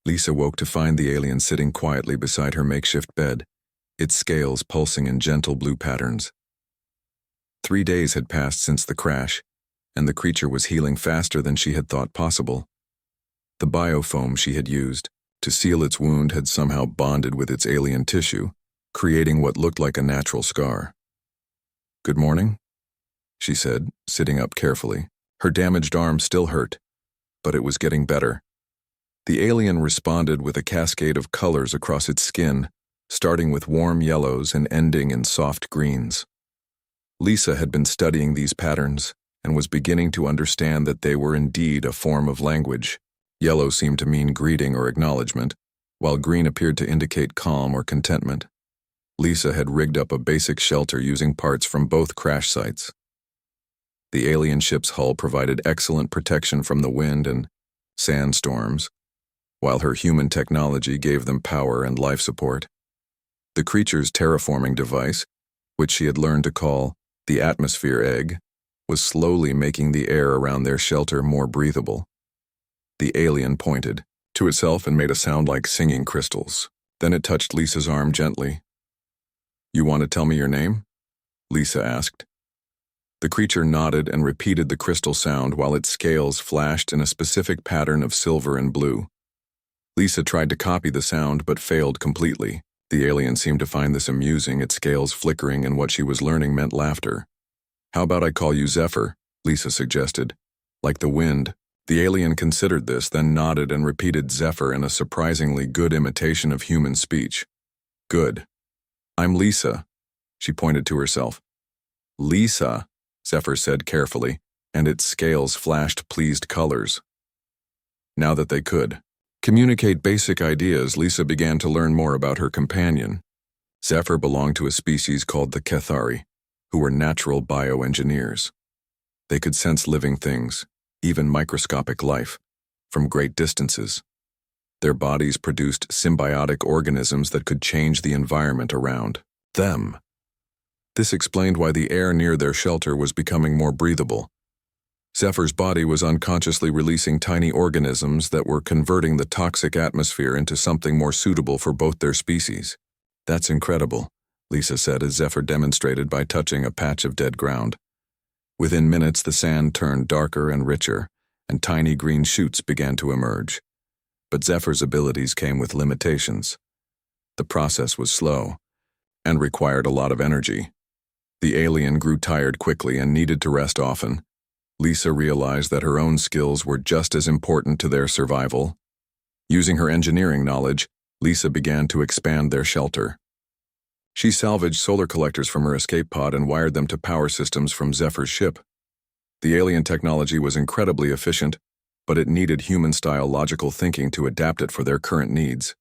Lisa woke to find the alien sitting quietly beside her makeshift bed, its scales pulsing in gentle blue patterns. 3 days had passed since the crash, and the creature was healing faster than she had thought possible. The biofoam she had used to seal its wound had somehow bonded with its alien tissue, creating what looked like a natural scar. "Good morning," she said, sitting up carefully. Her damaged arm still hurt, but it was getting better. The alien responded with a cascade of colors across its skin, starting with warm yellows and ending in soft greens. Lisa had been studying these patterns and was beginning to understand that they were indeed a form of language. Yellow seemed to mean greeting or acknowledgement, while green appeared to indicate calm or contentment. Lisa had rigged up a basic shelter using parts from both crash sites. The alien ship's hull provided excellent protection from the wind and sandstorms, while her human technology gave them power and life support. The creature's terraforming device, which she had learned to call the atmosphere egg, was slowly making the air around their shelter more breathable. The alien pointed to itself and made a sound like singing crystals. Then it touched Lisa's arm gently. "You want to tell me your name?" Lisa asked. The creature nodded and repeated the crystal sound while its scales flashed in a specific pattern of silver and blue. Lisa tried to copy the sound but failed completely. The alien seemed to find this amusing, its scales flickering, and what she was learning meant laughter. "How about I call you Zephyr?" Lisa suggested. "Like the wind." The alien considered this, then nodded and repeated Zephyr in a surprisingly good imitation of human speech. "Good. I'm Lisa," she pointed to herself. "Lisa," Zephyr said carefully, and its scales flashed pleased colors. Now that they could communicate basic ideas, Lisa began to learn more about her companion. Zephyr belonged to a species called the Cathari, who were natural bioengineers. They could sense living things, even microscopic life, from great distances. Their bodies produced symbiotic organisms that could change the environment around them. This explained why the air near their shelter was becoming more breathable. Zephyr's body was unconsciously releasing tiny organisms that were converting the toxic atmosphere into something more suitable for both their species. "That's incredible," Lisa said as Zephyr demonstrated by touching a patch of dead ground. Within minutes, the sand turned darker and richer, and tiny green shoots began to emerge. But Zephyr's abilities came with limitations. The process was slow and required a lot of energy. The alien grew tired quickly and needed to rest often. Lisa realized that her own skills were just as important to their survival. Using her engineering knowledge, Lisa began to expand their shelter. She salvaged solar collectors from her escape pod and wired them to power systems from Zephyr's ship. The alien technology was incredibly efficient, but it needed human-style logical thinking to adapt it for their current needs.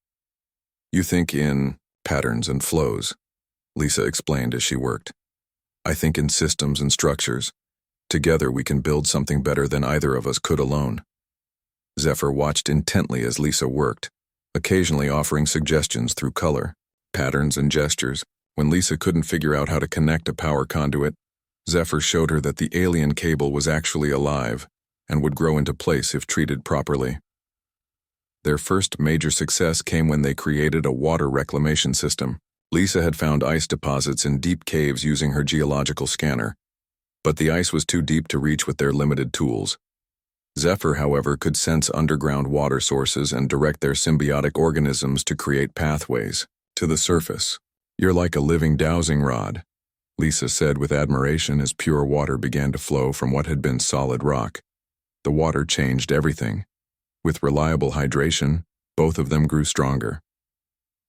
"You think in patterns and flows," Lisa explained as she worked. "I think in systems and structures. Together we can build something better than either of us could alone." Zephyr watched intently as Lisa worked, occasionally offering suggestions through color, patterns, and gestures. When Lisa couldn't figure out how to connect a power conduit, Zephyr showed her that the alien cable was actually alive and would grow into place if treated properly. Their first major success came when they created a water reclamation system. Lisa had found ice deposits in deep caves using her geological scanner, but the ice was too deep to reach with their limited tools. Zephyr, however, could sense underground water sources and direct their symbiotic organisms to create pathways to the surface. "You're like a living dowsing rod," Lisa said with admiration as pure water began to flow from what had been solid rock. The water changed everything. With reliable hydration, both of them grew stronger.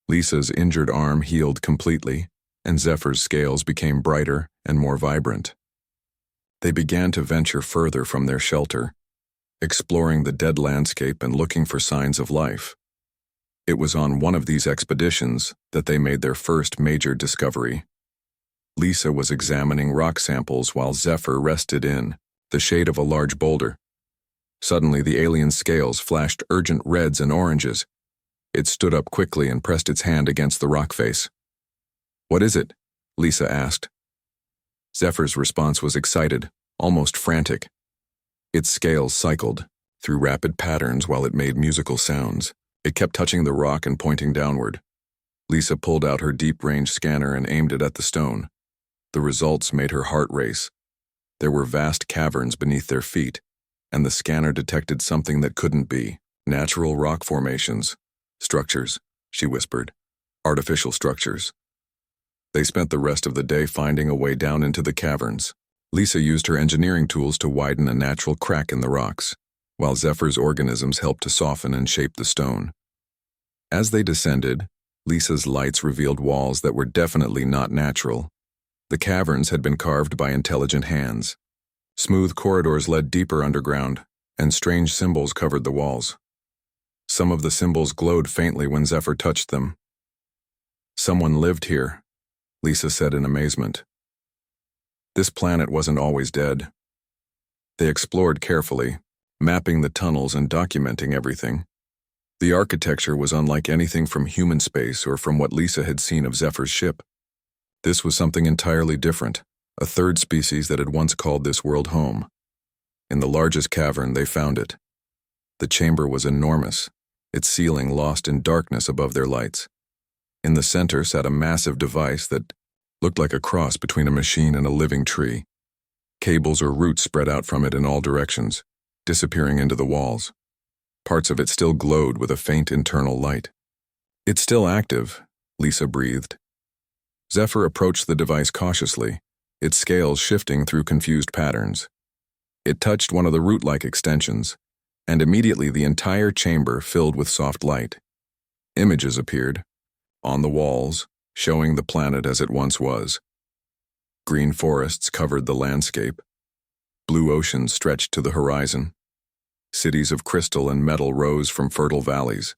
Lisa's injured arm healed completely, and Zephyr's scales became brighter and more vibrant. They began to venture further from their shelter, exploring the dead landscape and looking for signs of life. It was on one of these expeditions that they made their first major discovery. Lisa was examining rock samples while Zephyr rested in the shade of a large boulder. Suddenly, the alien's scales flashed urgent reds and oranges. It stood up quickly and pressed its hand against the rock face. "What is it?" Lisa asked. Zephyr's response was excited, almost frantic. Its scales cycled through rapid patterns while it made musical sounds. It kept touching the rock and pointing downward. Lisa pulled out her deep-range scanner and aimed it at the stone. The results made her heart race. There were vast caverns beneath their feet, and the scanner detected something that couldn't be. Natural rock formations. Structures, she whispered. Artificial structures. They spent the rest of the day finding a way down into the caverns. Lisa used her engineering tools to widen a natural crack in the rocks, while Zephyr's organisms helped to soften and shape the stone. As they descended, Lisa's lights revealed walls that were definitely not natural. The caverns had been carved by intelligent hands. Smooth corridors led deeper underground, and strange symbols covered the walls. Some of the symbols glowed faintly when Zephyr touched them. Someone lived here, Lisa said in amazement. This planet wasn't always dead. They explored carefully, mapping the tunnels and documenting everything. The architecture was unlike anything from human space or from what Lisa had seen of Zephyr's ship. This was something entirely different, a third species that had once called this world home. In the largest cavern, they found it. The chamber was enormous, its ceiling lost in darkness above their lights. In the center sat a massive device that looked like a cross between a machine and a living tree. Cables or roots spread out from it in all directions, disappearing into the walls. Parts of it still glowed with a faint internal light. It's still active, Lisa breathed. Zephyr approached the device cautiously, its scales shifting through confused patterns. It touched one of the root-like extensions, and immediately the entire chamber filled with soft light. Images appeared, on the walls, showing the planet as it once was. Green forests covered the landscape. Blue oceans stretched to the horizon. Cities of crystal and metal rose from fertile valleys.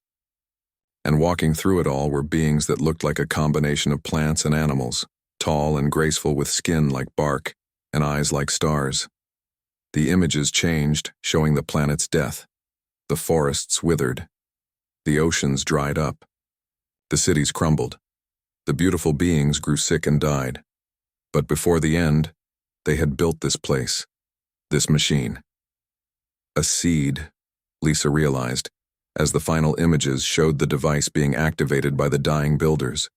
And walking through it all were beings that looked like a combination of plants and animals, tall and graceful with skin like bark and eyes like stars. The images changed, showing the planet's death. The forests withered. The oceans dried up. The cities crumbled. The beautiful beings grew sick and died. But before the end, they had built this place, this machine. A seed, Lisa realized, as the final images showed the device being activated by the dying builders.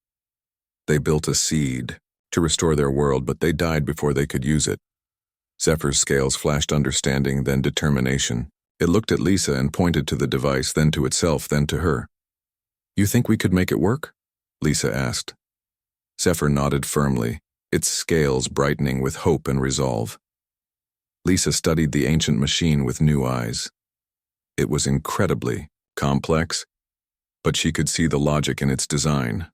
They built a seed to restore their world, but they died before they could use it. Zephyr's scales flashed understanding, then determination. It looked at Lisa and pointed to the device, then to itself, then to her. "You think we could make it work?" Lisa asked. Zephyr nodded firmly, its scales brightening with hope and resolve. Lisa studied the ancient machine with new eyes. It was incredibly complex, but she could see the logic in its design.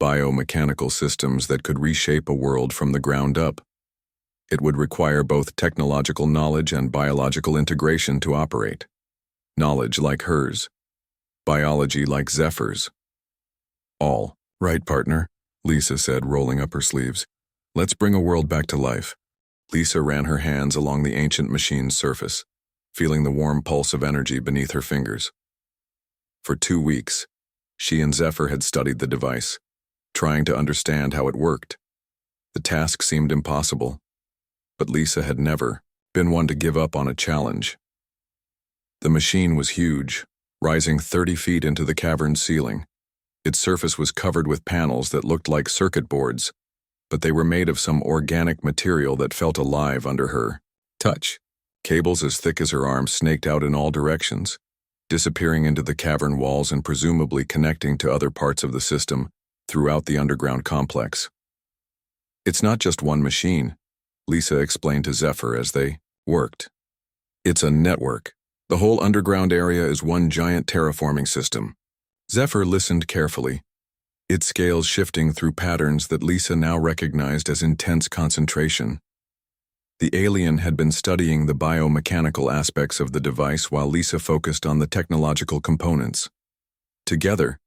Biomechanical systems that could reshape a world from the ground up. It would require both technological knowledge and biological integration to operate. Knowledge like hers. Biology like Zephyr's. "All right, partner," Lisa said, rolling up her sleeves. "Let's bring a world back to life." Lisa ran her hands along the ancient machine's surface, feeling the warm pulse of energy beneath her fingers. For 2 weeks, she and Zephyr had studied the device, trying to understand how it worked. The task seemed impossible, but Lisa had never been one to give up on a challenge. The machine was huge, rising 30 feet into the cavern's ceiling. Its surface was covered with panels that looked like circuit boards, but they were made of some organic material that felt alive under her touch. Cables as thick as her arms snaked out in all directions, disappearing into the cavern walls and presumably connecting to other parts of the system throughout the underground complex. "It's not just one machine," Lisa explained to Zephyr as they worked. "It's a network. The whole underground area is one giant terraforming system." Zephyr listened carefully, its scales shifting through patterns that Lisa now recognized as intense concentration. The alien had been studying the biomechanical aspects of the device while Lisa focused on the technological components. Together,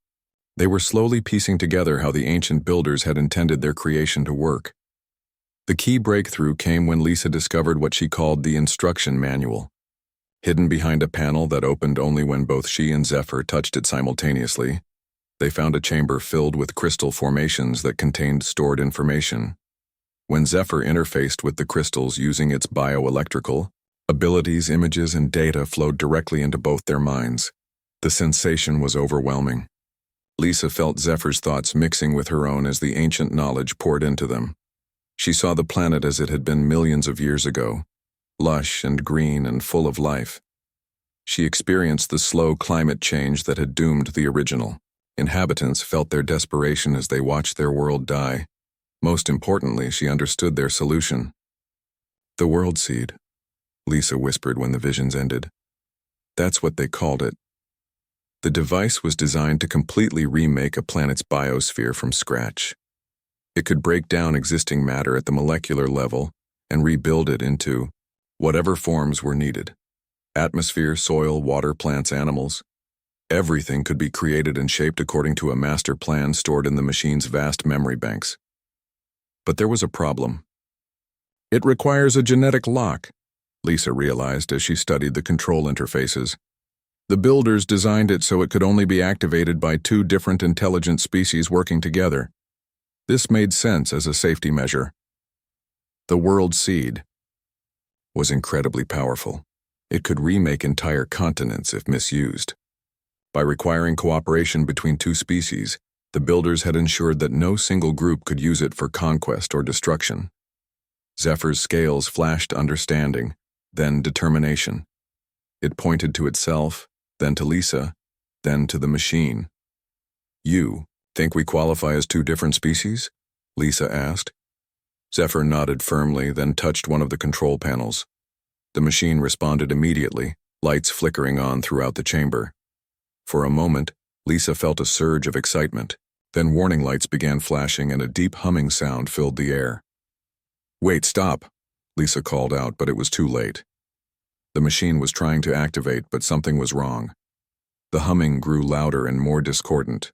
they were slowly piecing together how the ancient builders had intended their creation to work. The key breakthrough came when Lisa discovered what she called the instruction manual. Hidden behind a panel that opened only when both she and Zephyr touched it simultaneously, they found a chamber filled with crystal formations that contained stored information. When Zephyr interfaced with the crystals using its bioelectrical abilities, images and data flowed directly into both their minds. The sensation was overwhelming. Lisa felt Zephyr's thoughts mixing with her own as the ancient knowledge poured into them. She saw the planet as it had been millions of years ago, lush and green and full of life. She experienced the slow climate change that had doomed the original. Inhabitants felt their desperation as they watched their world die. Most importantly, she understood their solution. The World Seed, Lisa whispered when the visions ended. That's what they called it. The device was designed to completely remake a planet's biosphere from scratch. It could break down existing matter at the molecular level and rebuild it into whatever forms were needed. Atmosphere, soil, water, plants, animals. Everything could be created and shaped according to a master plan stored in the machine's vast memory banks. But there was a problem. It requires a genetic lock, Lisa realized as she studied the control interfaces. The builders designed it so it could only be activated by two different intelligent species working together. This made sense as a safety measure. The World Seed was incredibly powerful. It could remake entire continents if misused. By requiring cooperation between two species, the builders had ensured that no single group could use it for conquest or destruction. Zephyr's scales flashed understanding, then determination. It pointed to itself, then to Lisa, then to the machine. You think we qualify as two different species? Lisa asked. Zephyr nodded firmly, then touched one of the control panels. The machine responded immediately, lights flickering on throughout the chamber. For a moment, Lisa felt a surge of excitement. Then warning lights began flashing and a deep humming sound filled the air. Wait, stop, Lisa called out, but it was too late. The machine was trying to activate, but something was wrong. The humming grew louder and more discordant.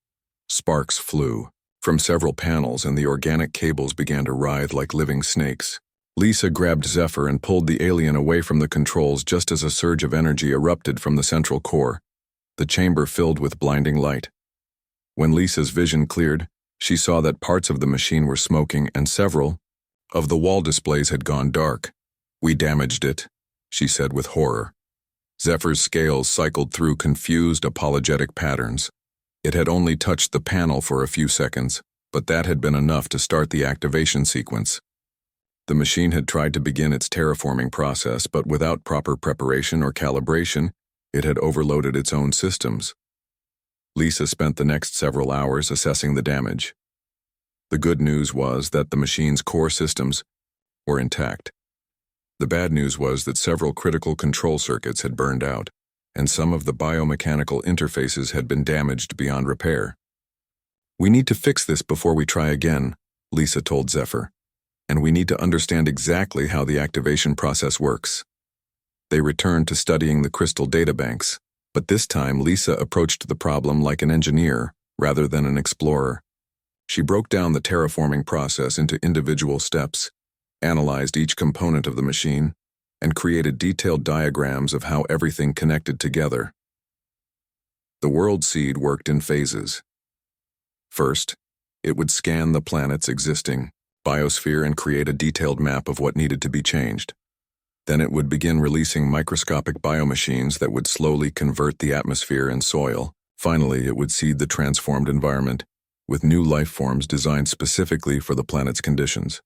Sparks flew from several panels and the organic cables began to writhe like living snakes. Lisa grabbed Zephyr and pulled the alien away from the controls just as a surge of energy erupted from the central core. The chamber filled with blinding light. When Lisa's vision cleared, she saw that parts of the machine were smoking and several of the wall displays had gone dark. We damaged it, she said with horror. Zephyr's scales cycled through confused, apologetic patterns. It had only touched the panel for a few seconds, but that had been enough to start the activation sequence. The machine had tried to begin its terraforming process, but without proper preparation or calibration, it had overloaded its own systems. Lisa spent the next several hours assessing the damage. The good news was that the machine's core systems were intact. The bad news was that several critical control circuits had burned out, and some of the biomechanical interfaces had been damaged beyond repair. We need to fix this before we try again, Lisa told Zephyr, and we need to understand exactly how the activation process works. They returned to studying the crystal databanks, but this time Lisa approached the problem like an engineer rather than an explorer. She broke down the terraforming process into individual steps, analyzed each component of the machine, and created detailed diagrams of how everything connected together. The World Seed worked in phases. First, it would scan the planet's existing biosphere and create a detailed map of what needed to be changed. Then it would begin releasing microscopic biomachines that would slowly convert the atmosphere and soil. Finally, it would seed the transformed environment with new life forms designed specifically for the planet's conditions.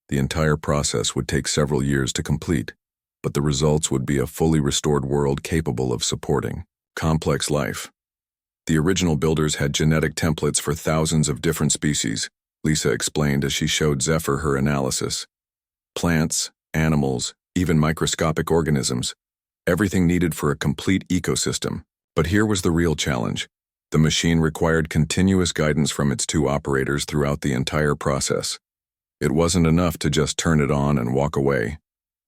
The entire process would take several years to complete, but the results would be a fully restored world capable of supporting complex life. The original builders had genetic templates for thousands of different species, Lisa explained as she showed Zephyr her analysis. Plants, animals, even microscopic organisms, everything needed for a complete ecosystem. But here was the real challenge. The machine required continuous guidance from its two operators throughout the entire process. It wasn't enough to just turn it on and walk away.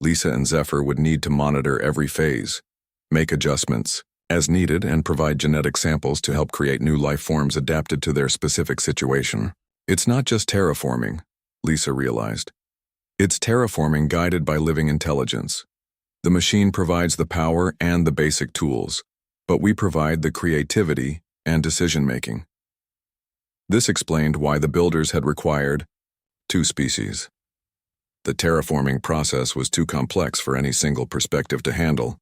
Lisa and Zephyr would need to monitor every phase, make adjustments as needed, and provide genetic samples to help create new life forms adapted to their specific situation. It's not just terraforming, Lisa realized. It's terraforming guided by living intelligence. The machine provides the power and the basic tools, but we provide the creativity and decision-making. This explained why the builders had required two species. The terraforming process was too complex for any single perspective to handle.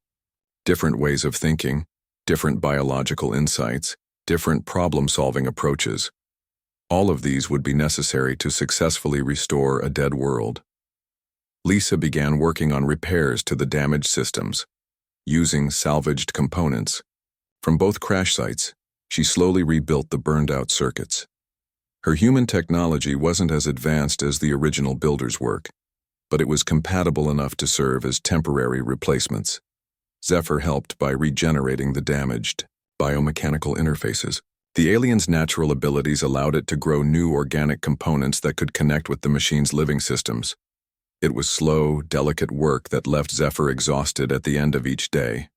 Different ways of thinking, different biological insights, different problem-solving approaches. All of these would be necessary to successfully restore a dead world. Lisa began working on repairs to the damaged systems, using salvaged components. From both crash sites, she slowly rebuilt the burned-out circuits. Her human technology wasn't as advanced as the original builder's work, but it was compatible enough to serve as temporary replacements. Zephyr helped by regenerating the damaged biomechanical interfaces. The alien's natural abilities allowed it to grow new organic components that could connect with the machine's living systems. It was slow, delicate work that left Zephyr exhausted at the end of each day.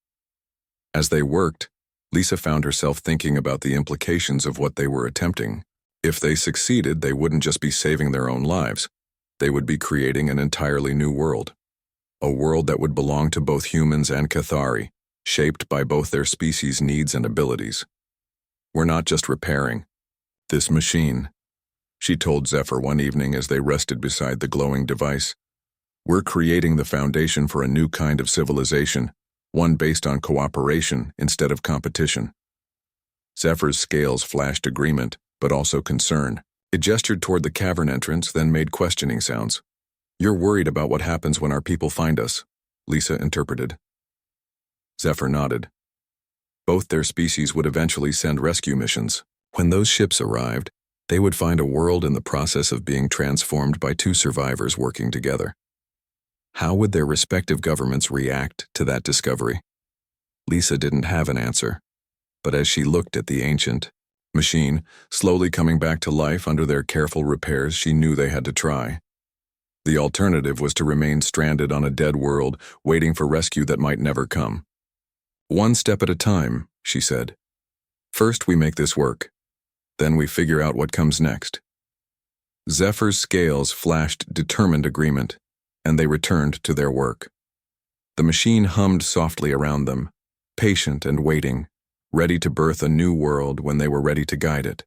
As they worked, Lisa found herself thinking about the implications of what they were attempting. If they succeeded, they wouldn't just be saving their own lives. They would be creating an entirely new world. A world that would belong to both humans and Cathari, shaped by both their species' needs and abilities. "We're not just repairing this machine," she told Zephyr one evening as they rested beside the glowing device. "We're creating the foundation for a new kind of civilization, one based on cooperation instead of competition." Zephyr's scales flashed agreement, but also concern. It gestured toward the cavern entrance, then made questioning sounds. "You're worried about what happens when our people find us," Lisa interpreted. Zephyr nodded. Both their species would eventually send rescue missions. When those ships arrived, they would find a world in the process of being transformed by two survivors working together. How would their respective governments react to that discovery? Lisa didn't have an answer, but as she looked at the ancient machine slowly coming back to life under their careful repairs, she knew they had to try. The alternative was to remain stranded on a dead world, waiting for rescue that might never come. "One step at a time," she said. "First we make this work. Then we figure out what comes next." Zephyr's scales flashed determined agreement, and they returned to their work. The machine hummed softly around them, patient and waiting, ready to birth a new world when they were ready to guide it.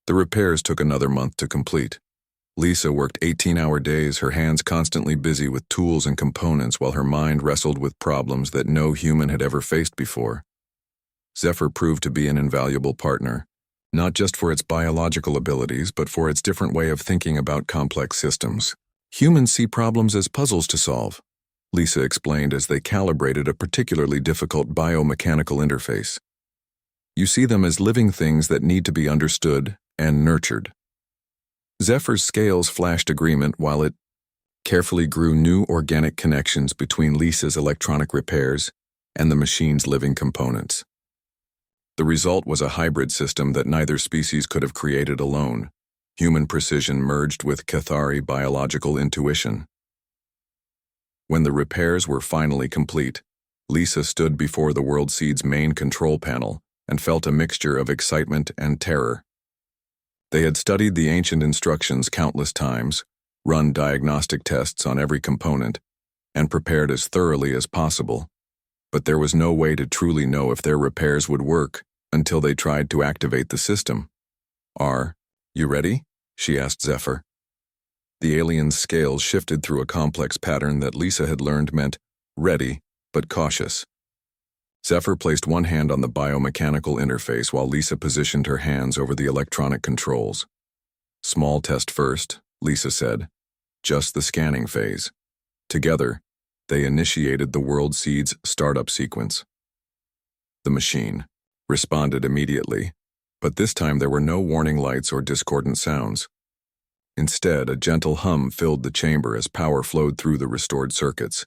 The repairs took another month to complete. Lisa worked 18-hour days, her hands constantly busy with tools and components while her mind wrestled with problems that no human had ever faced before. Zephyr proved to be an invaluable partner, not just for its biological abilities, but for its different way of thinking about complex systems. "Humans see problems as puzzles to solve," Lisa explained as they calibrated a particularly difficult biomechanical interface. "You see them as living things that need to be understood and nurtured." Zephyr's scales flashed agreement while it carefully grew new organic connections between Lisa's electronic repairs and the machine's living components. The result was a hybrid system that neither species could have created alone. Human precision merged with Cathari biological intuition. When the repairs were finally complete, Lisa stood before the World Seed's main control panel and felt a mixture of excitement and terror. They had studied the ancient instructions countless times, run diagnostic tests on every component, and prepared as thoroughly as possible. But there was no way to truly know if their repairs would work until they tried to activate the system. "Are you ready?" she asked Zephyr. The alien's scales shifted through a complex pattern that Lisa had learned meant ready, but cautious. Zephyr placed one hand on the biomechanical interface while Lisa positioned her hands over the electronic controls. "Small test first," Lisa said. "Just the scanning phase." Together, they initiated the World Seed's startup sequence. The machine responded immediately, but this time there were no warning lights or discordant sounds. Instead, a gentle hum filled the chamber as power flowed through the restored circuits.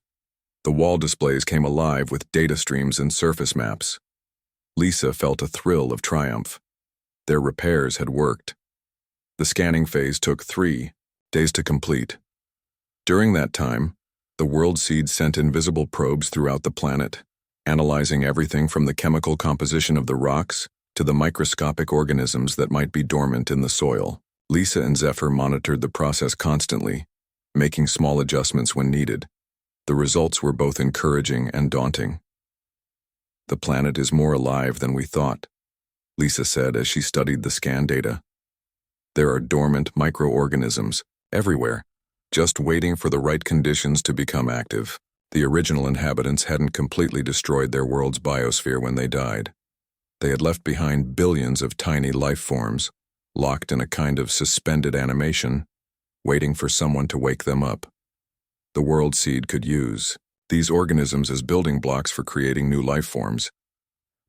The wall displays came alive with data streams and surface maps. Lisa felt a thrill of triumph. Their repairs had worked. The scanning phase took 3 days to complete. During that time, the World Seed sent invisible probes throughout the planet, analyzing everything from the chemical composition of the rocks to the microscopic organisms that might be dormant in the soil. Lisa and Zephyr monitored the process constantly, making small adjustments when needed. The results were both encouraging and daunting. "The planet is more alive than we thought," Lisa said as she studied the scan data. "There are dormant microorganisms everywhere, just waiting for the right conditions to become active." The original inhabitants hadn't completely destroyed their world's biosphere when they died. They had left behind billions of tiny life forms, locked in a kind of suspended animation, waiting for someone to wake them up. The world seed could use these organisms as building blocks for creating new life forms.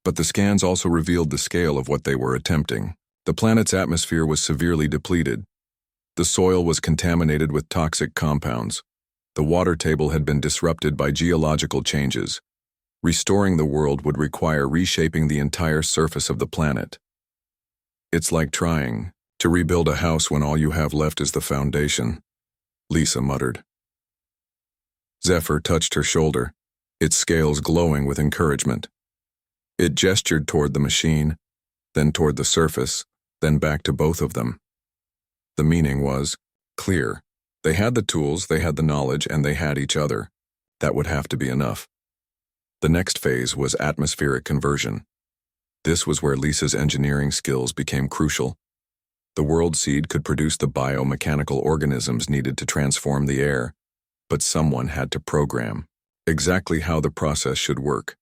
But the scans also revealed the scale of what they were attempting. The planet's atmosphere was severely depleted. The soil was contaminated with toxic compounds. The water table had been disrupted by geological changes. Restoring the world would require reshaping the entire surface of the planet. It's like trying to rebuild a house when all you have left is the foundation, Lisa muttered. Zephyr touched her shoulder, its scales glowing with encouragement. It gestured toward the machine, then toward the surface, then back to both of them. The meaning was clear. They had the tools, they had the knowledge, and they had each other. That would have to be enough. The next phase was atmospheric conversion. This was where Lisa's engineering skills became crucial. The world seed could produce the biomechanical organisms needed to transform the air, but someone had to program exactly how the process should work.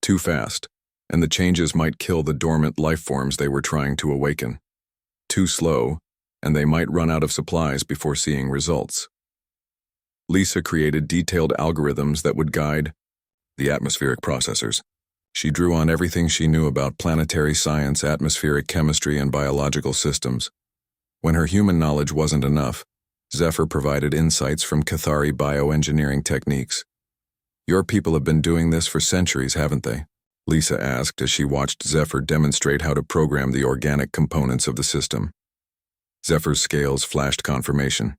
Too fast, and the changes might kill the dormant life forms they were trying to awaken. Too slow, and they might run out of supplies before seeing results. Lisa created detailed algorithms that would guide the atmospheric processors. She drew on everything she knew about planetary science, atmospheric chemistry, and biological systems. When her human knowledge wasn't enough, Zephyr provided insights from Cathari bioengineering techniques. Your people have been doing this for centuries, haven't they? Lisa asked as she watched Zephyr demonstrate how to program the organic components of the system. Zephyr's scales flashed confirmation.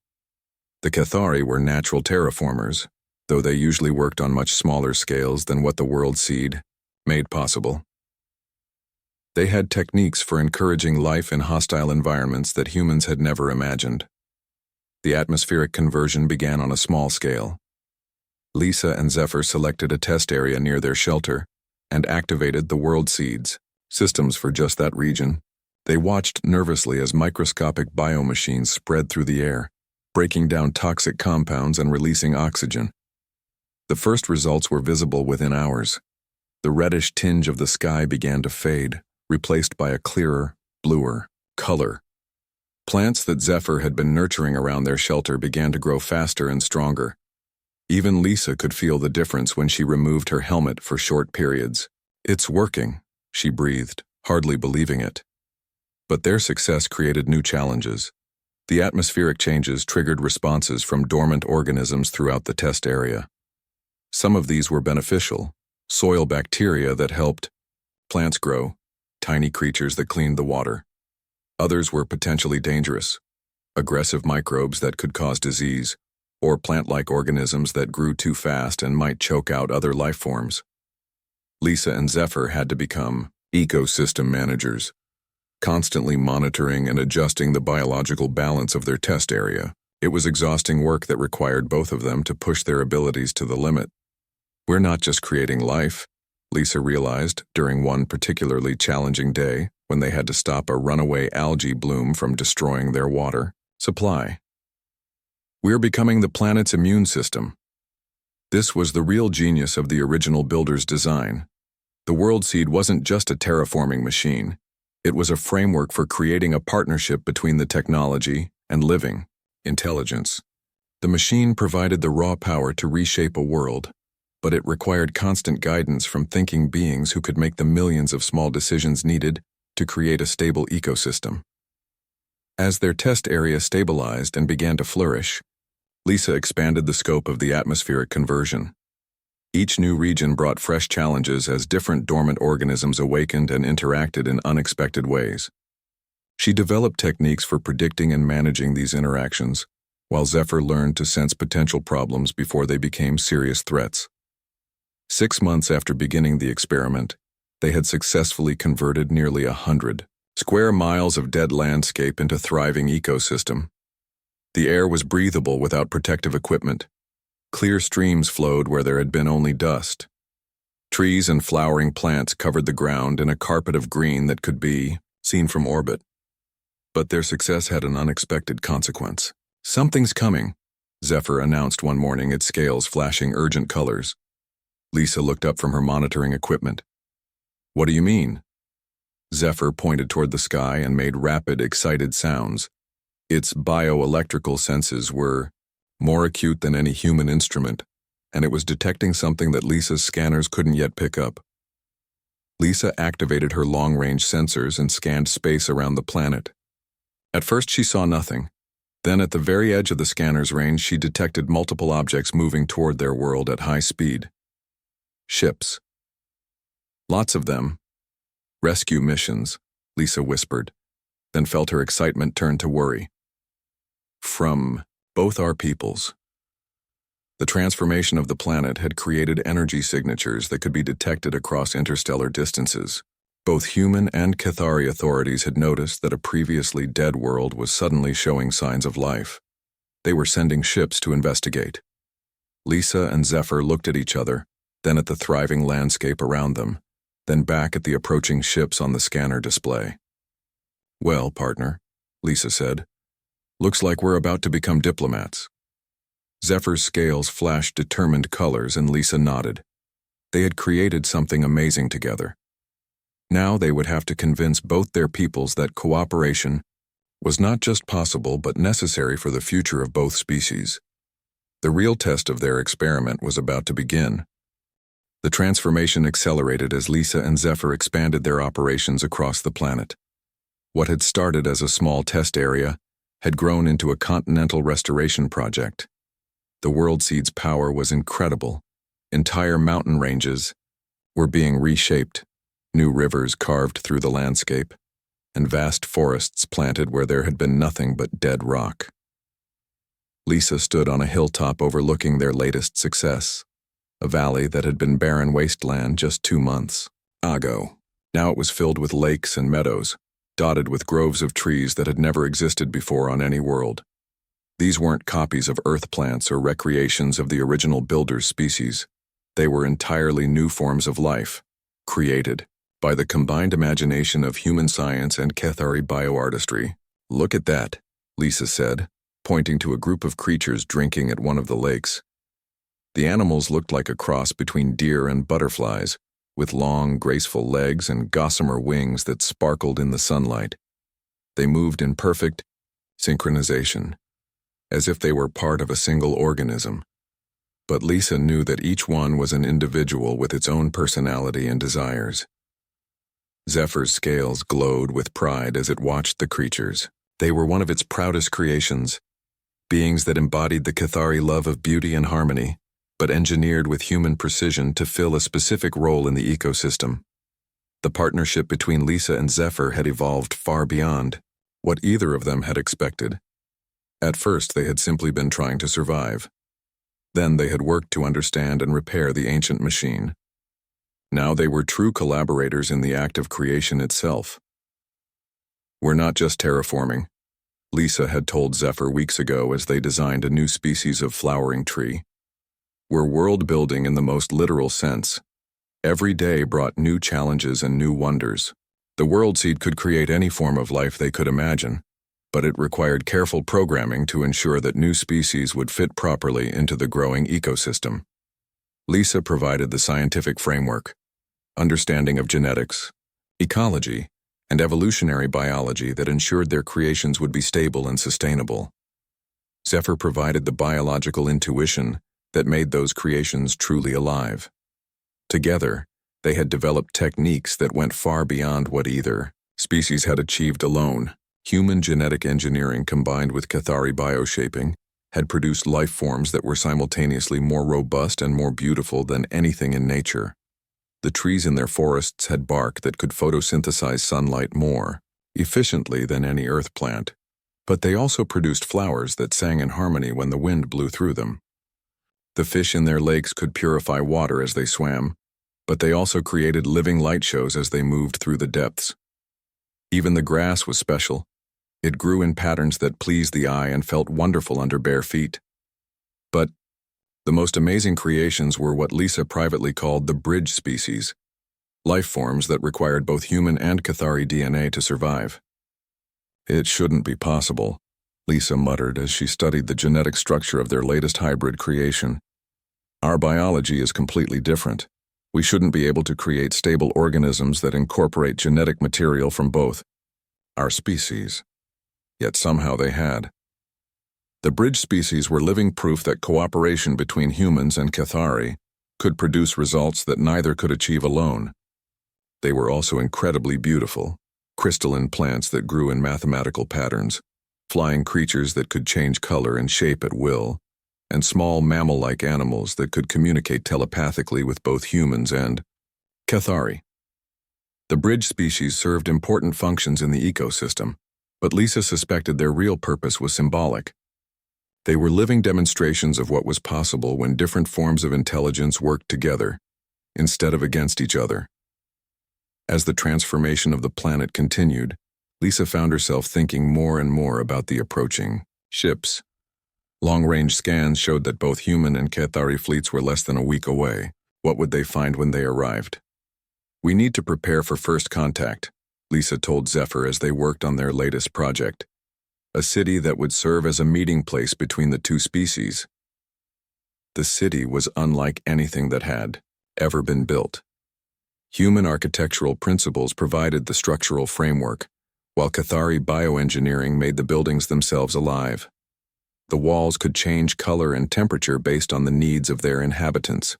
The Cathari were natural terraformers, though they usually worked on much smaller scales than what the world seed made possible. They had techniques for encouraging life in hostile environments that humans had never imagined. The atmospheric conversion began on a small scale. Lisa and Zephyr selected a test area near their shelter and activated the world seeds, systems for just that region. They watched nervously as microscopic biomachines spread through the air, breaking down toxic compounds and releasing oxygen. The first results were visible within hours. The reddish tinge of the sky began to fade, replaced by a clearer, bluer color. Plants that Zephyr had been nurturing around their shelter began to grow faster and stronger. Even Lisa could feel the difference when she removed her helmet for short periods. "It's working," she breathed, hardly believing it. But their success created new challenges. The atmospheric changes triggered responses from dormant organisms throughout the test area. Some of these were beneficial, soil bacteria that helped plants grow, tiny creatures that cleaned the water. Others were potentially dangerous, aggressive microbes that could cause disease, or plant-like organisms that grew too fast and might choke out other life forms. Lisa and Zephyr had to become ecosystem managers, constantly monitoring and adjusting the biological balance of their test area. It was exhausting work that required both of them to push their abilities to the limit. "We're not just creating life," Lisa realized during one particularly challenging day when they had to stop a runaway algae bloom from destroying their water supply. "We're becoming the planet's immune system." This was the real genius of the original builder's design. The world seed wasn't just a terraforming machine. It was a framework for creating a partnership between the technology and living intelligence. The machine provided the raw power to reshape a world, but it required constant guidance from thinking beings who could make the millions of small decisions needed to create a stable ecosystem. As their test area stabilized and began to flourish, Lisa expanded the scope of the atmospheric conversion. Each new region brought fresh challenges as different dormant organisms awakened and interacted in unexpected ways. She developed techniques for predicting and managing these interactions, while Zephyr learned to sense potential problems before they became serious threats. 6 months after beginning the experiment, they had successfully converted nearly 100 square miles of dead landscape into thriving ecosystem. The air was breathable without protective equipment. Clear streams flowed where there had been only dust. Trees and flowering plants covered the ground in a carpet of green that could be seen from orbit. But their success had an unexpected consequence. "Something's coming," Zephyr announced one morning, its scales flashing urgent colors. Lisa looked up from her monitoring equipment. "What do you mean?" Zephyr pointed toward the sky and made rapid, excited sounds. Its bioelectrical senses were more acute than any human instrument, and it was detecting something that Lisa's scanners couldn't yet pick up. Lisa activated her long-range sensors and scanned space around the planet. At first she saw nothing. Then at the very edge of the scanner's range she detected multiple objects moving toward their world at high speed. Ships. Lots of them. Rescue missions, Lisa whispered, then felt her excitement turn to worry. From both our peoples. The transformation of the planet had created energy signatures that could be detected across interstellar distances. Both human and Cathari authorities had noticed that a previously dead world was suddenly showing signs of life. They were sending ships to investigate. Lisa and Zephyr looked at each other, then at the thriving landscape around them, then back at the approaching ships on the scanner display. "Well, partner," Lisa said, "looks like we're about to become diplomats." Zephyr's scales flashed determined colors and Lisa nodded. They had created something amazing together. Now they would have to convince both their peoples that cooperation was not just possible but necessary for the future of both species. The real test of their experiment was about to begin. The transformation accelerated as Lisa and Zephyr expanded their operations across the planet. What had started as a small test area had grown into a continental restoration project. The World Seed's power was incredible. Entire mountain ranges were being reshaped, new rivers carved through the landscape, and vast forests planted where there had been nothing but dead rock. Lisa stood on a hilltop overlooking their latest success, a valley that had been barren wasteland just 2 months ago. Now it was filled with lakes and meadows, dotted with groves of trees that had never existed before on any world. These weren't copies of Earth plants or recreations of the original builder's species. They were entirely new forms of life, created by the combined imagination of human science and Cathari bioartistry. "Look at that," Lisa said, pointing to a group of creatures drinking at one of the lakes. The animals looked like a cross between deer and butterflies, with long, graceful legs and gossamer wings that sparkled in the sunlight. They moved in perfect synchronization, as if they were part of a single organism. But Lisa knew that each one was an individual with its own personality and desires. Zephyr's scales glowed with pride as it watched the creatures. They were one of its proudest creations, beings that embodied the Cathari love of beauty and harmony, but engineered with human precision to fill a specific role in the ecosystem. The partnership between Lisa and Zephyr had evolved far beyond what either of them had expected. At first, they had simply been trying to survive. Then they had worked to understand and repair the ancient machine. Now they were true collaborators in the act of creation itself. "We're not just terraforming," Lisa had told Zephyr weeks ago as they designed a new species of flowering tree. "We're world building in the most literal sense. Every day brought new challenges and new wonders. The World Seed could create any form of life they could imagine, but it required careful programming to ensure that new species would fit properly into the growing ecosystem." Lisa provided the scientific framework, understanding of genetics, ecology, and evolutionary biology that ensured their creations would be stable and sustainable. Zephyr provided the biological intuition that made those creations truly alive. Together, they had developed techniques that went far beyond what either species had achieved alone. Human genetic engineering combined with Cathari bioshaping had produced life forms that were simultaneously more robust and more beautiful than anything in nature. The trees in their forests had bark that could photosynthesize sunlight more efficiently than any earth plant, but they also produced flowers that sang in harmony when the wind blew through them. The fish in their lakes could purify water as they swam, but they also created living light shows as they moved through the depths. Even the grass was special. It grew in patterns that pleased the eye and felt wonderful under bare feet. But the most amazing creations were what Lisa privately called the bridge species, life forms that required both human and Cathari DNA to survive. "It shouldn't be possible," Lisa muttered as she studied the genetic structure of their latest hybrid creation. Our biology is completely different. We shouldn't be able to create stable organisms that incorporate genetic material from both our species. Yet somehow they had. The bridge species were living proof that cooperation between humans and Cathari could produce results that neither could achieve alone. They were also incredibly beautiful, crystalline plants that grew in mathematical patterns, flying creatures that could change color and shape at will, and small mammal-like animals that could communicate telepathically with both humans and Cathari. The bridge species served important functions in the ecosystem, but Lisa suspected their real purpose was symbolic. They were living demonstrations of what was possible when different forms of intelligence worked together, instead of against each other. As the transformation of the planet continued, Lisa found herself thinking more and more about the approaching ships. Long-range scans showed that both human and Cathari fleets were less than a week away. What would they find when they arrived? "We need to prepare for first contact," Lisa told Zephyr as they worked on their latest project. A city that would serve as a meeting place between the two species. The city was unlike anything that had ever been built. Human architectural principles provided the structural framework, while Cathari bioengineering made the buildings themselves alive. The walls could change color and temperature based on the needs of their inhabitants.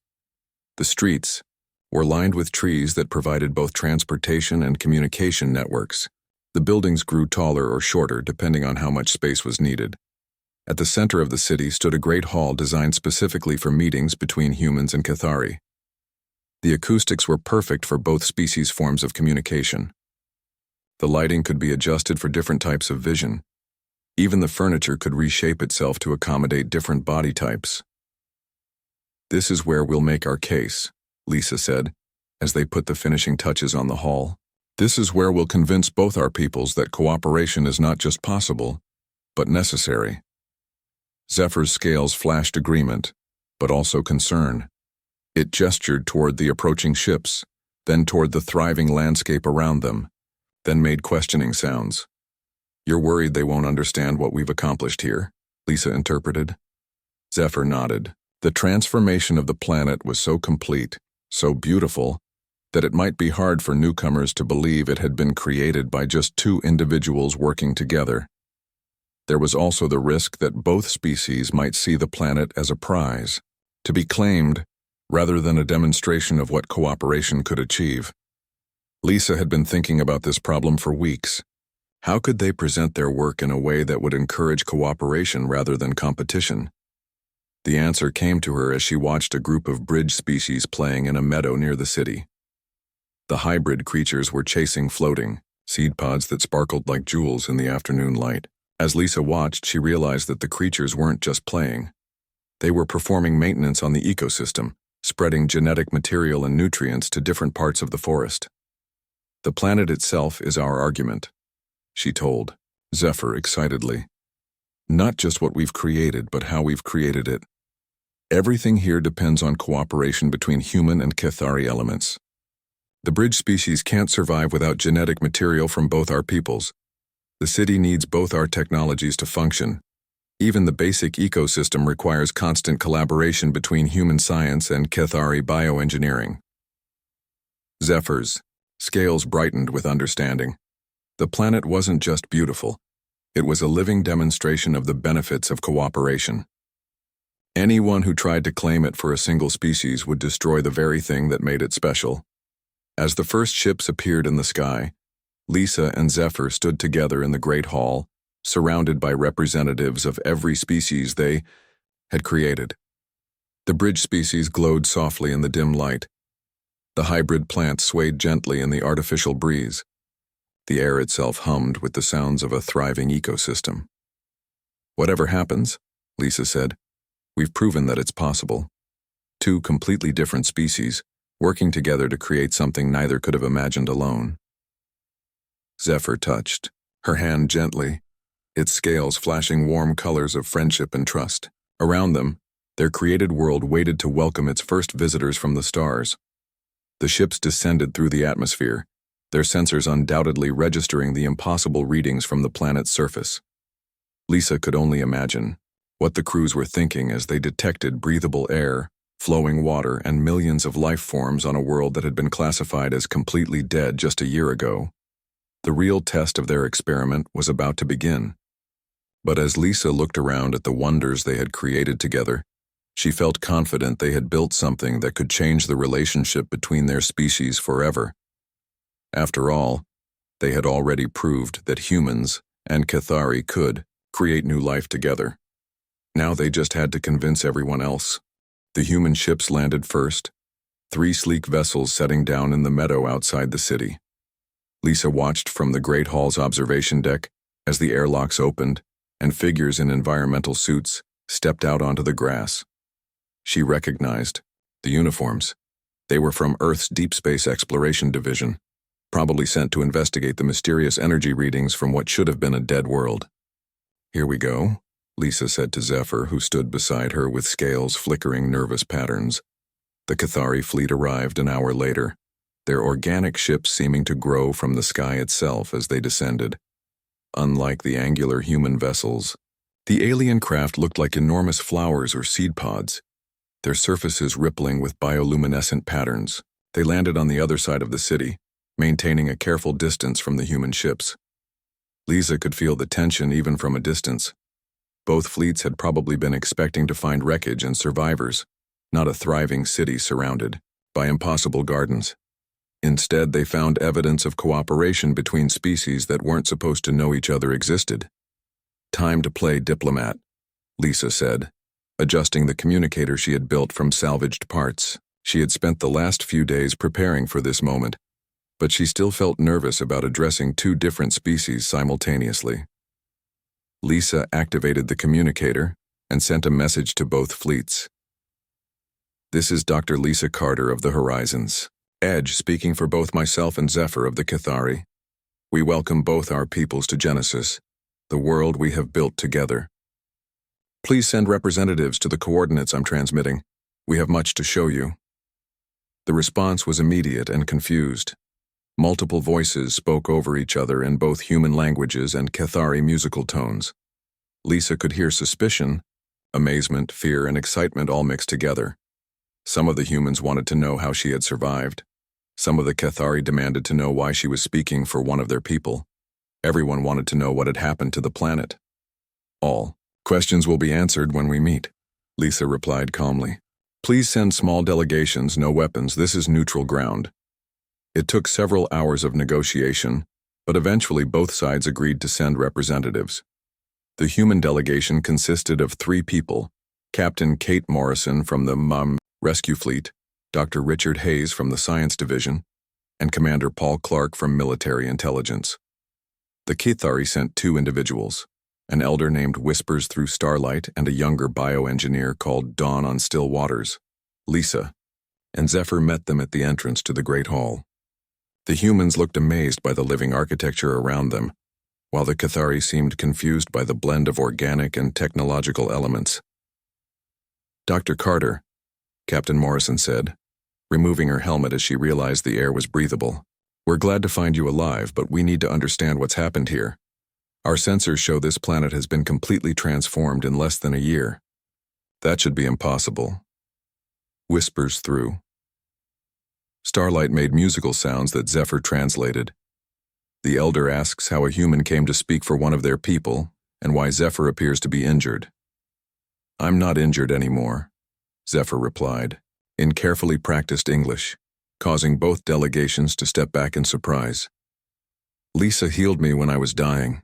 The streets were lined with trees that provided both transportation and communication networks. The buildings grew taller or shorter depending on how much space was needed. At the center of the city stood a great hall designed specifically for meetings between humans and Cathari. The acoustics were perfect for both species' forms of communication. The lighting could be adjusted for different types of vision. Even the furniture could reshape itself to accommodate different body types. "This is where we'll make our case," Lisa said, as they put the finishing touches on the hall. "This is where we'll convince both our peoples that cooperation is not just possible, but necessary." Zephyr's scales flashed agreement, but also concern. It gestured toward the approaching ships, then toward the thriving landscape around them, then made questioning sounds. "You're worried they won't understand what we've accomplished here?" Lisa interpreted. Zephyr nodded. The transformation of the planet was so complete, so beautiful, that it might be hard for newcomers to believe it had been created by just two individuals working together. There was also the risk that both species might see the planet as a prize, to be claimed, rather than a demonstration of what cooperation could achieve. Lisa had been thinking about this problem for weeks. How could they present their work in a way that would encourage cooperation rather than competition? The answer came to her as she watched a group of bridge species playing in a meadow near the city. The hybrid creatures were chasing floating seed pods that sparkled like jewels in the afternoon light. As Lisa watched, she realized that the creatures weren't just playing. They were performing maintenance on the ecosystem, spreading genetic material and nutrients to different parts of the forest. "The planet itself is our argument," she told Zephyr excitedly. "Not just what we've created, but how we've created it. Everything here depends on cooperation between human and Cathari elements. The bridge species can't survive without genetic material from both our peoples. The city needs both our technologies to function. Even the basic ecosystem requires constant collaboration between human science and Cathari bioengineering." Zephyr's scales brightened with understanding. The planet wasn't just beautiful. It was a living demonstration of the benefits of cooperation. Anyone who tried to claim it for a single species would destroy the very thing that made it special. As the first ships appeared in the sky, Lisa and Zephyr stood together in the Great Hall, surrounded by representatives of every species they had created. The bridge species glowed softly in the dim light. The hybrid plants swayed gently in the artificial breeze. The air itself hummed with the sounds of a thriving ecosystem. "Whatever happens," Lisa said, "we've proven that it's possible. Two completely different species, working together to create something neither could have imagined alone." Zephyr touched her hand gently, its scales flashing warm colors of friendship and trust. Around them, their created world waited to welcome its first visitors from the stars. The ships descended through the atmosphere, their sensors undoubtedly registering the impossible readings from the planet's surface. Lisa could only imagine what the crews were thinking as they detected breathable air, flowing water, and millions of life forms on a world that had been classified as completely dead just a year ago. The real test of their experiment was about to begin. But as Lisa looked around at the wonders they had created together, she felt confident they had built something that could change the relationship between their species forever. After all, they had already proved that humans and Cathari could create new life together. Now they just had to convince everyone else. The human ships landed first, 3 sleek vessels setting down in the meadow outside the city. Lisa watched from the Great Hall's observation deck as the airlocks opened and figures in environmental suits stepped out onto the grass. She recognized the uniforms. They were from Earth's Deep Space Exploration Division, probably sent to investigate the mysterious energy readings from what should have been a dead world. "Here we go," Lisa said to Zephyr, who stood beside her with scales flickering nervous patterns. The Cathari fleet arrived an hour later, their organic ships seeming to grow from the sky itself as they descended. Unlike the angular human vessels, the alien craft looked like enormous flowers or seed pods, their surfaces rippling with bioluminescent patterns. They landed on the other side of the city, maintaining a careful distance from the human ships. Lisa could feel the tension even from a distance. Both fleets had probably been expecting to find wreckage and survivors, not a thriving city surrounded by impossible gardens. Instead, they found evidence of cooperation between species that weren't supposed to know each other existed. "Time to play diplomat," Lisa said, adjusting the communicator she had built from salvaged parts. She had spent the last few days preparing for this moment, but she still felt nervous about addressing 2 different species simultaneously. Lisa activated the communicator and sent a message to both fleets. "This is Dr. Lisa Carter of the Horizons Edge, speaking for both myself and Zephyr of the Cathari. We welcome both our peoples to Genesis, the world we have built together. Please send representatives to the coordinates I'm transmitting. We have much to show you." The response was immediate and confused. Multiple voices spoke over each other in both human languages and Cathari musical tones. Lisa could hear suspicion, amazement, fear, and excitement all mixed together. Some of the humans wanted to know how she had survived. Some of the Cathari demanded to know why she was speaking for one of their people. Everyone wanted to know what had happened to the planet. "All questions will be answered when we meet," Lisa replied calmly. "Please send small delegations, no weapons. This is neutral ground." It took several hours of negotiation, but eventually both sides agreed to send representatives. The human delegation consisted of 3 people: Captain Kate Morrison from the Rescue Fleet, Dr. Richard Hayes from the Science Division, and Commander Paul Clark from Military Intelligence. The Cathari sent 2 individuals, an elder named Whispers Through Starlight and a younger bioengineer called Dawn on Still Waters. Lisa and Zephyr met them at the entrance to the Great Hall. The humans looked amazed by the living architecture around them, while the Cathari seemed confused by the blend of organic and technological elements. "Dr. Carter," Captain Morrison said, removing her helmet as she realized the air was breathable. "We're glad to find you alive, but we need to understand what's happened here. Our sensors show this planet has been completely transformed in less than a year. That should be impossible." Whispers through. Starlight made musical sounds that Zephyr translated. The elder asks how a human came to speak for one of their people, and why Zephyr appears to be injured. "I'm not injured anymore," Zephyr replied, in carefully practiced English, causing both delegations to step back in surprise. "Lisa healed me when I was dying.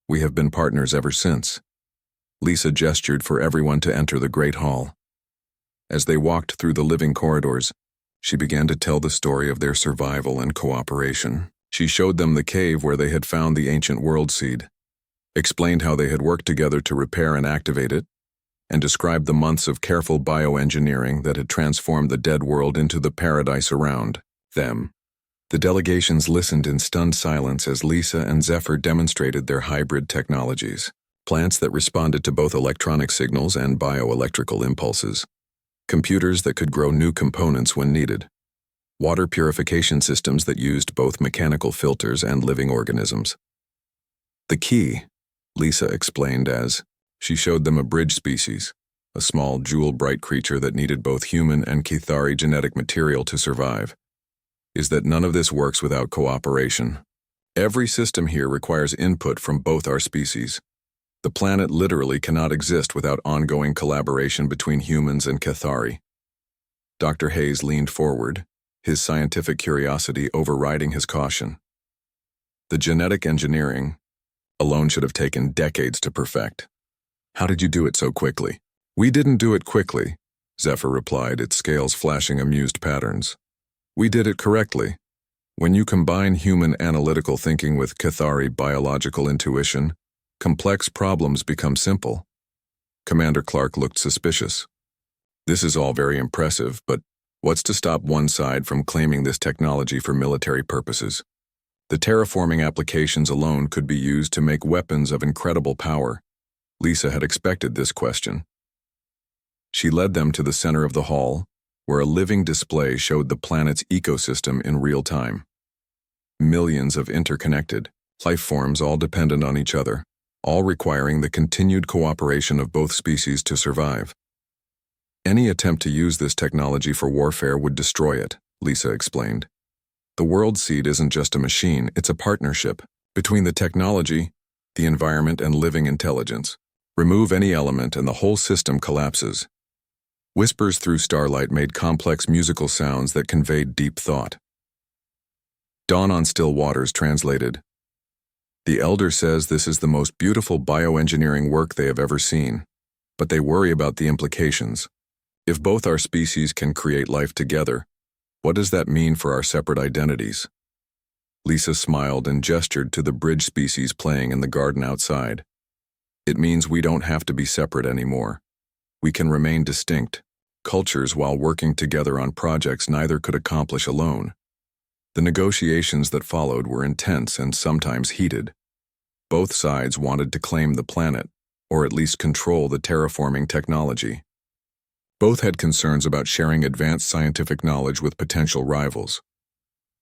We have been partners ever since." Lisa gestured for everyone to enter the Great Hall. As they walked through the living corridors, she began to tell the story of their survival and cooperation. She showed them the cave where they had found the ancient world seed, explained how they had worked together to repair and activate it, and described the months of careful bioengineering that had transformed the dead world into the paradise around them. The delegations listened in stunned silence as Lisa and Zephyr demonstrated their hybrid technologies, plants that responded to both electronic signals and bioelectrical impulses, computers that could grow new components when needed, water purification systems that used both mechanical filters and living organisms. "The key," Lisa explained as she showed them a bridge species, a small jewel-bright creature that needed both human and Cathari genetic material to survive. Is that none of this works without cooperation. Every system here requires input from both our species. The planet literally cannot exist without ongoing collaboration between humans and Cathari. Dr. Hayes leaned forward, his scientific curiosity overriding his caution. The genetic engineering alone should have taken decades to perfect. How did you do it so quickly? We didn't do it quickly, Zephyr replied, its scales flashing amused patterns. We did it correctly. When you combine human analytical thinking with Cathari biological intuition, complex problems become simple. Commander Clark looked suspicious. This is all very impressive, but what's to stop one side from claiming this technology for military purposes? The terraforming applications alone could be used to make weapons of incredible power. Lisa had expected this question. She led them to the center of the hall, where a living display showed the planet's ecosystem in real time. Millions of interconnected life forms, all dependent on each other, all requiring the continued cooperation of both species to survive. Any attempt to use this technology for warfare would destroy it, Lisa explained. The world seed isn't just a machine, it's a partnership between the technology, the environment, and living intelligence. Remove any element and the whole system collapses. Whispers through starlight made complex musical sounds that conveyed deep thought. Dawn on Still Waters translated, "The Elder says this is the most beautiful bioengineering work they have ever seen, but they worry about the implications. If both our species can create life together, what does that mean for our separate identities?" Lisa smiled and gestured to the bridge species playing in the garden outside. "It means we don't have to be separate anymore. We can remain distinct cultures while working together on projects neither could accomplish alone." The negotiations that followed were intense and sometimes heated. Both sides wanted to claim the planet, or at least control the terraforming technology. Both had concerns about sharing advanced scientific knowledge with potential rivals.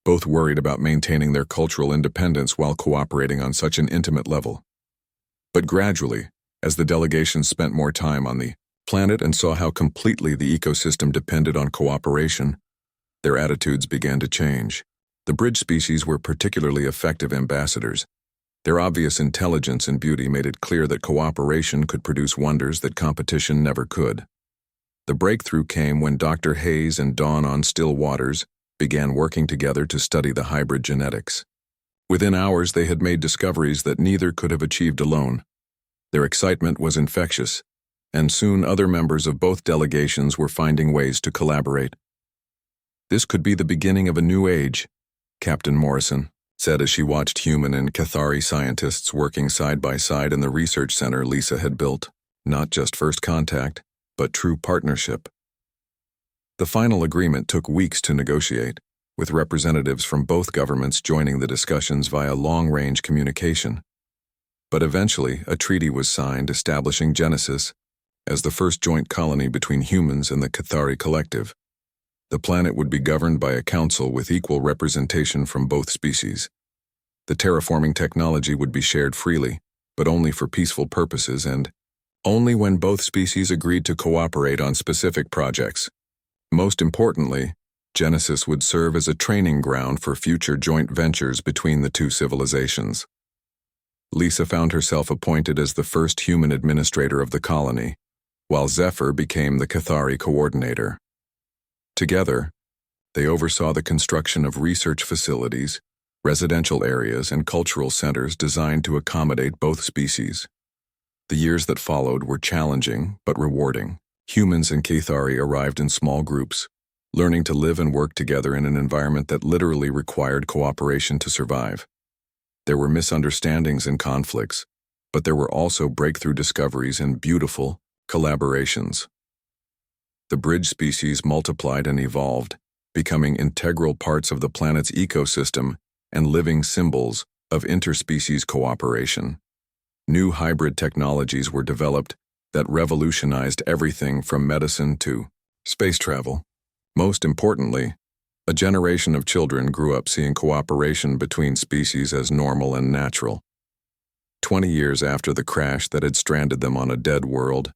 Both worried about maintaining their cultural independence while cooperating on such an intimate level. But gradually, as the delegation spent more time on the planet and saw how completely the ecosystem depended on cooperation, their attitudes began to change. The bridge species were particularly effective ambassadors. Their obvious intelligence and beauty made it clear that cooperation could produce wonders that competition never could. The breakthrough came when Dr. Hayes and Dawn on Still Waters began working together to study the hybrid genetics. Within hours, they had made discoveries that neither could have achieved alone. Their excitement was infectious, and soon other members of both delegations were finding ways to collaborate. "This could be the beginning of a new age," Captain Morrison said as she watched human and Cathari scientists working side by side in the research center Lisa had built. Not just first contact, but true partnership. The final agreement took weeks to negotiate, with representatives from both governments joining the discussions via long-range communication. But eventually, a treaty was signed establishing Genesis as the first joint colony between humans and the Cathari collective. The planet would be governed by a council with equal representation from both species. The terraforming technology would be shared freely, but only for peaceful purposes and only when both species agreed to cooperate on specific projects. Most importantly, Genesis would serve as a training ground for future joint ventures between the two civilizations. Lisa found herself appointed as the first human administrator of the colony, while Zephyr became the Cathari coordinator. Together, they oversaw the construction of research facilities, residential areas, and cultural centers designed to accommodate both species. The years that followed were challenging but rewarding. Humans and Cathari arrived in small groups, learning to live and work together in an environment that literally required cooperation to survive. There were misunderstandings and conflicts, but there were also breakthrough discoveries and beautiful collaborations. The bridge species multiplied and evolved, becoming integral parts of the planet's ecosystem and living symbols of interspecies cooperation. New hybrid technologies were developed that revolutionized everything from medicine to space travel. Most importantly, a generation of children grew up seeing cooperation between species as normal and natural. 20 years after the crash that had stranded them on a dead world,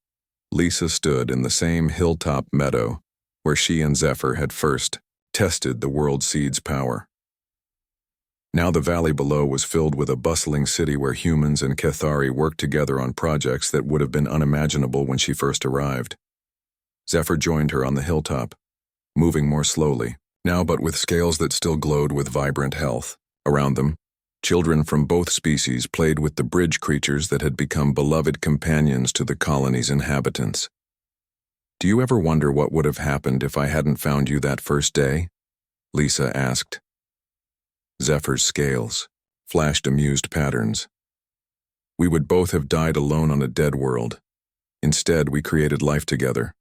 Lisa stood in the same hilltop meadow where she and Zephyr had first tested the world seed's power. Now the valley below was filled with a bustling city where humans and Cathari worked together on projects that would have been unimaginable when she first arrived. Zephyr joined her on the hilltop, moving more slowly, now but with scales that still glowed with vibrant health. Around them, children from both species played with the bridge creatures that had become beloved companions to the colony's inhabitants. "Do you ever wonder what would have happened if I hadn't found you that first day?" Lisa asked. Zephyr's scales flashed amused patterns. "We would both have died alone on a dead world. Instead, we created life together.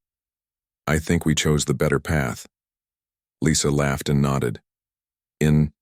I think we chose the better path." Lisa laughed and nodded. "In